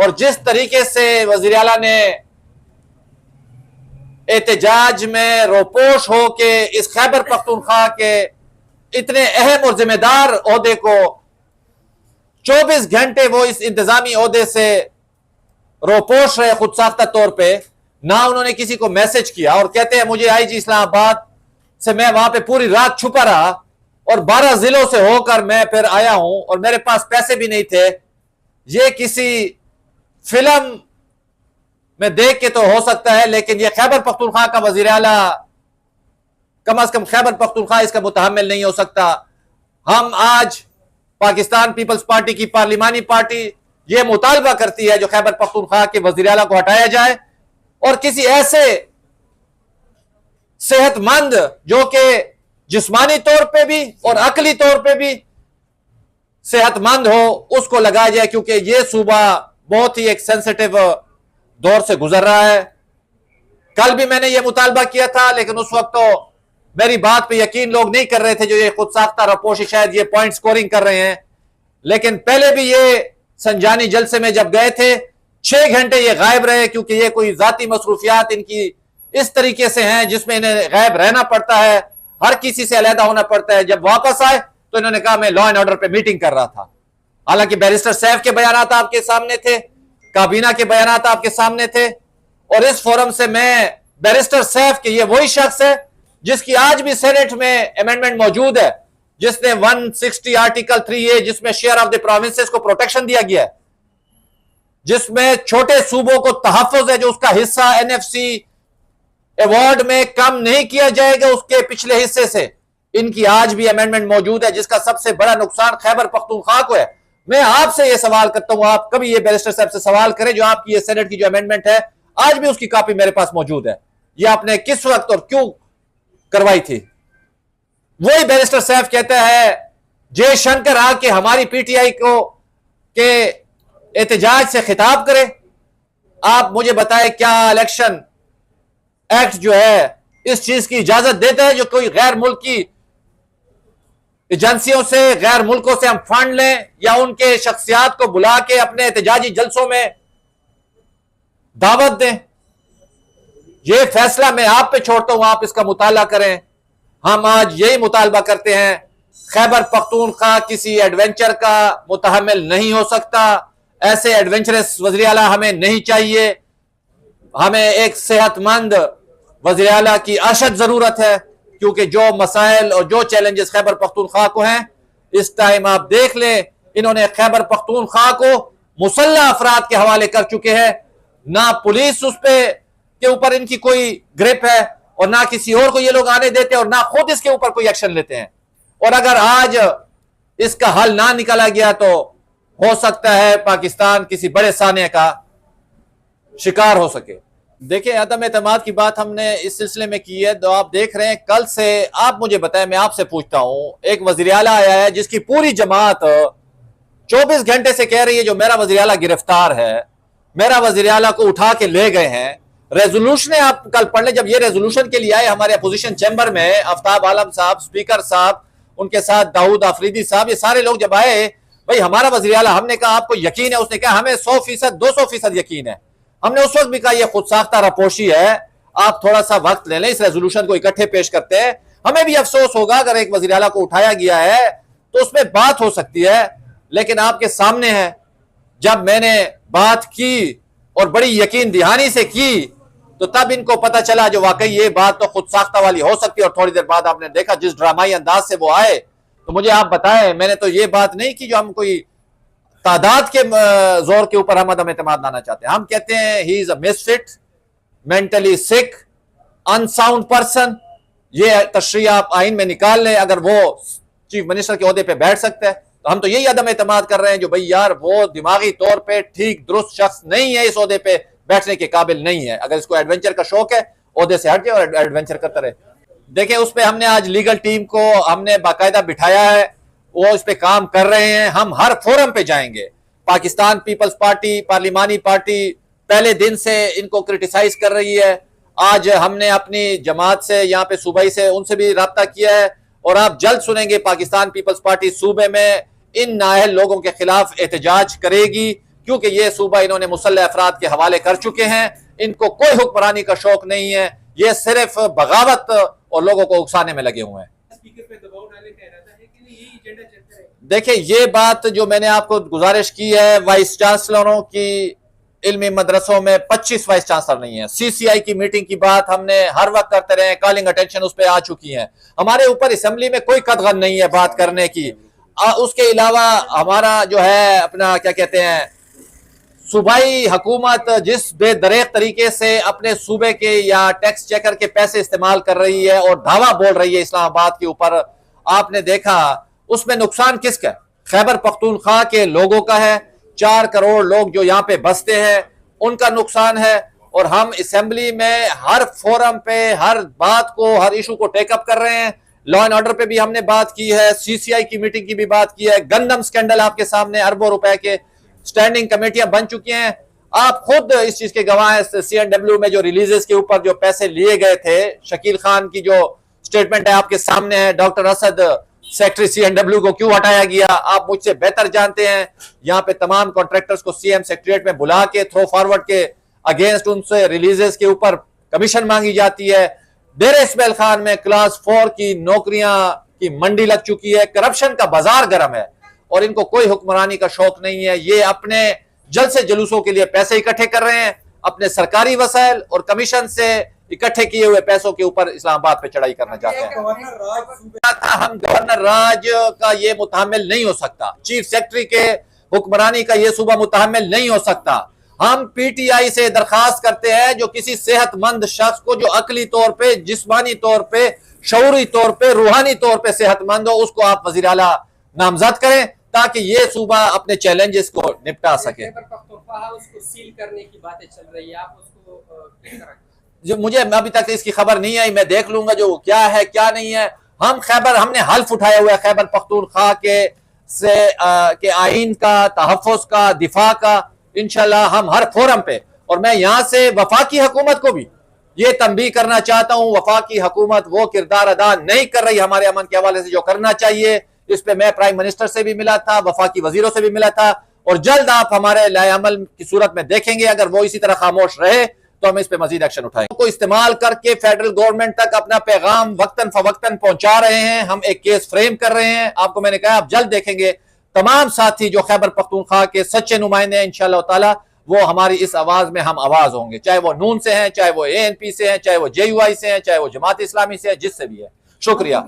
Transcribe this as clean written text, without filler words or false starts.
और जिस तरीके से वजीर आला ने एहतजाज में रोपोश हो के इस खैबर पख्तूनख्वा के इतने अहम और जिम्मेदार ओहदे को 24 घंटे वो इस इंतजामी ओहदे से रोपोश रहे खुद साख्ता तौर पे, ना उन्होंने किसी को मैसेज किया और कहते हैं मुझे आईजी इस्लामाबाद से मैं वहां पे पूरी रात छुपा रहा और 12 जिलों से होकर मैं फिर आया हूं और मेरे पास पैसे भी नहीं थे। ये किसी फिल्म में देख के तो हो सकता है, लेकिन ये खैबर पख्तूनख्वा का वजीर आला कम अज कम खैबर पख्तूनख्वा इसका मुतहम्मिल नहीं हो सकता। हम आज पाकिस्तान पीपल्स पार्टी की पार्लिमानी पार्टी ये मुतालबा करती है जो खैबर पख्तूनख्वा के वजीर आला को हटाया जाए और किसी ऐसे सेहतमंद जो कि जिस्मानी तौर पे भी और अकली तौर पे भी सेहतमंद हो उसको लगाया जाए, क्योंकि ये सूबा बहुत ही एक सेंसिटिव दौर से गुजर रहा है। कल भी मैंने ये मुतालबा किया था, लेकिन उस वक्त तो मेरी बात पे यकीन लोग नहीं कर रहे थे जो ये खुद साख्ता रपोशी शायद ये पॉइंट स्कोरिंग कर रहे हैं। लेकिन पहले भी ये संजानी जलसे में जब गए थे 6 घंटे ये गायब रहे, क्योंकि ये कोई जाती मसरूफियात इनकी इस तरीके से हैं जिसमें इन्हें गायब रहना पड़ता है, हर किसी से अलहदा होना पड़ता है। जब वापस आए तो इन्होंने कहा मैं लॉ एंड ऑर्डर पे मीटिंग कर रहा था। हालांकि बैरिस्टर सैफ के बयान आपके सामने थे, काबीना के बयान आपके सामने थे, और इस फोरम से मैं बैरिस्टर सैफ के ये वही शख्स है जिसकी आज भी सेनेट में अमेंडमेंट मौजूद है, जिसने 160 आर्टिकल 3A जिसमें शेयर ऑफ द प्रोविंसेस को प्रोटेक्शन दिया गया है, जिसमें छोटे सूबों को तहफ्फुज है, जो उसका हिस्सा NFC अवार्ड में कम नहीं किया जाएगा उसके पिछले हिस्से से। इनकी आज भी अमेंडमेंट मौजूद है, जिसका सबसे बड़ा नुकसान खैबर पख्तूनख्वा को है। मैं आपसे यह सवाल करता हूं, आप कभी ये बैरिस्टर साहब से सवाल करें जो आपकी ये सेनेट की जो अमेंडमेंट है आज भी उसकी कॉपी मेरे पास मौजूद है, ये आपने किस वक्त और क्यों करवाई थी। वही बैरिस्टर साहब कहता है जयशंकर आके हमारी PTI को के एहतजाज से खिताब करे। आप मुझे बताएं क्या इलेक्शन एक्ट जो है इस चीज की इजाजत देता है जो कोई गैर मुल्की एजेंसियों से, गैर मुल्कों से हम फंड लें या उनके शख्सियात को बुला के अपने एहतजाजी जलसों में दावत दें। यह फैसला मैं आप पे छोड़ता हूं, आप इसका मुताला करें। हम आज यही मुतालबा करते हैं, खैबर पख्तूनख्वा किसी एडवेंचर का मुतहम्मिल नहीं हो सकता। ऐसे एडवेंचरस वज़ीर आला हमें नहीं चाहिए। हमें एक सेहतमंद वज़ीर आला की अशद जरूरत है, क्योंकि जो मसाइल और जो चैलेंजेस खैबर पख्तूनख्वा को हैं इस टाइम आप देख लें, इन्होंने खैबर पख्तूनख्वा को मुसल्लह अफराद के हवाले कर चुके हैं। ना पुलिस उस पे के ऊपर इनकी कोई ग्रिप है और ना किसी और को ये लोग आने देते और ना खुद इसके ऊपर कोई एक्शन लेते हैं। और अगर आज इसका हल ना निकाला गया तो हो सकता है पाकिस्तान किसी बड़े साने का शिकार हो सके। देखिए, अदम एतमाद की बात हमने इस सिलसिले में की है, तो आप देख रहे हैं कल से। आप मुझे बताएं, मैं आपसे पूछता हूं, एक वज़ीर आला आया है जिसकी पूरी जमात 24 घंटे से कह रही है जो मेरा वज़ीर आला गिरफ्तार है, मेरा वज़ीर आला को उठा के ले गए हैं। रेजोल्यूशन आप कल पढ़ लें, जब ये रेजोल्यूशन के लिए आए हमारे अपोजिशन चैम्बर में, आफ्ताब आलम साहब, स्पीकर साहब, उनके साथ दाऊद आफरीदी साहब, ये सारे लोग जब आए, भाई हमारा वज़ीर आला, हमने कहा आपको यकीन है? उसने कहा हमें 100%, 200% यकीन है। हमने उस वक्त भी कहा यह खुद साख्ता रपोशी है, आप थोड़ा सा वक्त ले लें, इस रेजोल्यूशन को इकट्ठे पेश करते हैं। हमें भी अफसोस होगा अगर एक वज़ीर आला को उठाया गया है तो उसमें बात हो सकती है, लेकिन आपके सामने है। जब मैंने बात की और बड़ी यकीन दहानी से की तो तब इनको पता चला जो वाकई ये बात तो खुद साख्ता वाली हो सकती है। और थोड़ी देर बाद आपने देखा जिस ड्रामाई अंदाज से वो आए। तो मुझे आप बताएं, मैंने तो ये बात नहीं की जो हम कोई तादाद के जोर के ऊपर हम अदम एतमाद लाना चाहते हैं। हम कहते हैं he is a misfit, mentally sick, unsound person. ये तशरीह आप आइन में निकाल लें। अगर वो चीफ मिनिस्टर के ओहदे पे बैठ सकता है तो हम तो यही अदम एतमाद कर रहे हैं जो भाई यार वो दिमागी तौर पे ठीक दुरुस्त शख्स नहीं है, इस ओहदे पे बैठने के काबिल नहीं है। अगर इसको एडवेंचर का शौक है, ओहदे से हट जाए और एडवेंचर करता रहे। देखिए, उस पर हमने आज लीगल टीम को हमने बाकायदा बिठाया है, वो इस पे काम कर रहे हैं। हम हर फोरम पे जाएंगे। पाकिस्तान पीपल्स पार्टी, पार्लिमानी पार्टी पहले दिन से इनको क्रिटिसाइज कर रही है। आज हमने अपनी जमात से, यहाँ पे सूबाई से, उनसे भी राब्ता किया है और आप जल्द सुनेंगे पाकिस्तान पीपल्स पार्टी सूबे में इन नाअहल लोगों के खिलाफ एहतजाज करेगी, क्योंकि ये सूबा इन्होंने मुसल्लह अफराद के हवाले कर चुके हैं। इनको कोई हुक्मरानी का शौक नहीं है, ये सिर्फ बगावत और लोगों को उकसाने में लगे हुए हैं। देखिए, ये बात जो मैंने आपको गुजारिश की है, वाइस चांसलरों की इल्मी मदरसों में 25 वाइस चांसलर नहीं है। सीसीआई की मीटिंग की बात हमने हर वक्त करते रहे, कॉलिंग अटेंशन उस पर आ चुकी है। हमारे ऊपर असेंबली में कोई कदगन नहीं है बात करने की। उसके अलावा हमारा जो है अपना क्या कहते हैं, सूबाई हुकूमत जिस बेदरेक तरीके से अपने सूबे के या टैक्स चेकर के पैसे इस्तेमाल कर रही है और धावा बोल रही है इस्लामाबाद के ऊपर, आपने देखा उसमें नुकसान किसका? खैबर पख्तूनख्वा के लोगों का है। 4 करोड़ लोग जो यहाँ पे बसते हैं उनका नुकसान है। और हम असेंबली में हर फोरम पे हर बात को, हर इशू को टेकअप कर रहे हैं। लॉ एंड ऑर्डर पे भी हमने बात की है, सीसीआई की मीटिंग की भी बात की है। गंदम स्कैंडल आपके सामने, अरबों रुपए के स्टैंडिंग कमेटियां बन चुकी हैं। आप खुद इस चीज के गवाह हैं। CNW में जो रिलीजेस के ऊपर जो पैसे लिए गए थे, शकील खान की जो स्टेटमेंट है आपके सामने है। डॉक्टर असद सेक्रेटरी CNW को क्यों हटाया गया, आप मुझसे बेहतर जानते हैं। यहाँ पे तमाम कॉन्ट्रैक्टर्स को CM सेक्रेटरीट में बुला के थ्रो फॉरवर्ड के अगेंस्ट उनसे रिलीजेस के ऊपर कमीशन मांगी जाती है। डेर इस्माइल खान में क्लास 4 की नौकरियां की मंडी लग चुकी है। करप्शन का बाजार गर्म है और इनको कोई हुक्मरानी का शौक नहीं है। ये अपने जलसे जुलूसों के लिए पैसे इकट्ठे कर रहे हैं, अपने सरकारी वसाइल और कमीशन से इकट्ठे किए हुए पैसों के ऊपर इस्लामाबाद पे चढ़ाई करना चाहते हैं। हम गवर्नर राज का ये मुतहम्मिल नहीं हो सकता, चीफ सेक्रेटरी के हुक्मरानी का ये सूबा मुतहम्मिल नहीं हो सकता। हम PTI से दरखास्त करते हैं जो किसी सेहतमंद शख्स को जो अकली तौर पे, जिस्मानी तौर पे, शऊरी तौर पे, रूहानी तौर पे सेहतमंद हो, उसको आप वजीर आला नामजद करें ताकि ये सूबा अपने चैलेंजेस को निपटा सके। उसको सील करने की बातें चल रही है, आप उसको जो मुझे अभी तक इसकी खबर नहीं आई, मैं देख लूंगा जो क्या है क्या नहीं है। हमने हल्फ उठाया हुआ है खैबर पख्तूनख्वा के आइन का, तहफ़्फ़ुज़ का, दिफा का। इंशाल्लाह हम हर फोरम पे, और मैं यहाँ से वफाकी हुकूमत को भी ये तंबीह करना चाहता हूँ, वफाकी हुकूमत वो किरदार अदा नहीं कर रही हमारे अमन के हवाले से जो करना चाहिए। इस पे मैं प्राइम मिनिस्टर से भी मिला था, वफाकी वजीरों से भी मिला था, और जल्द आप हमारे लाए अमल की सूरत में देखेंगे। अगर वो इसी तरह खामोश रहे तो हम इस पे मजीद एक्शन उठाएंगे। को इस्तेमाल करके फेडरल गवर्नमेंट तक अपना पैगाम वक्तन फवक्तन पहुंचा रहे हैं। हम एक केस फ्रेम कर रहे हैं। आपको मैंने कहा, आप जल्द देखेंगे तमाम साथी जो खैबर पख्तूनख्वा के सच्चे नुमाइंदे हैं, इंशाअल्लाह ताला वो हमारी इस आवाज में हम आवाज होंगे, चाहे वो नून से हैं, चाहे वो ANP से हैं, चाहे वो JUI से हैं, चाहे वो जमात इस्लामी से है, जिससे भी है। शुक्रिया।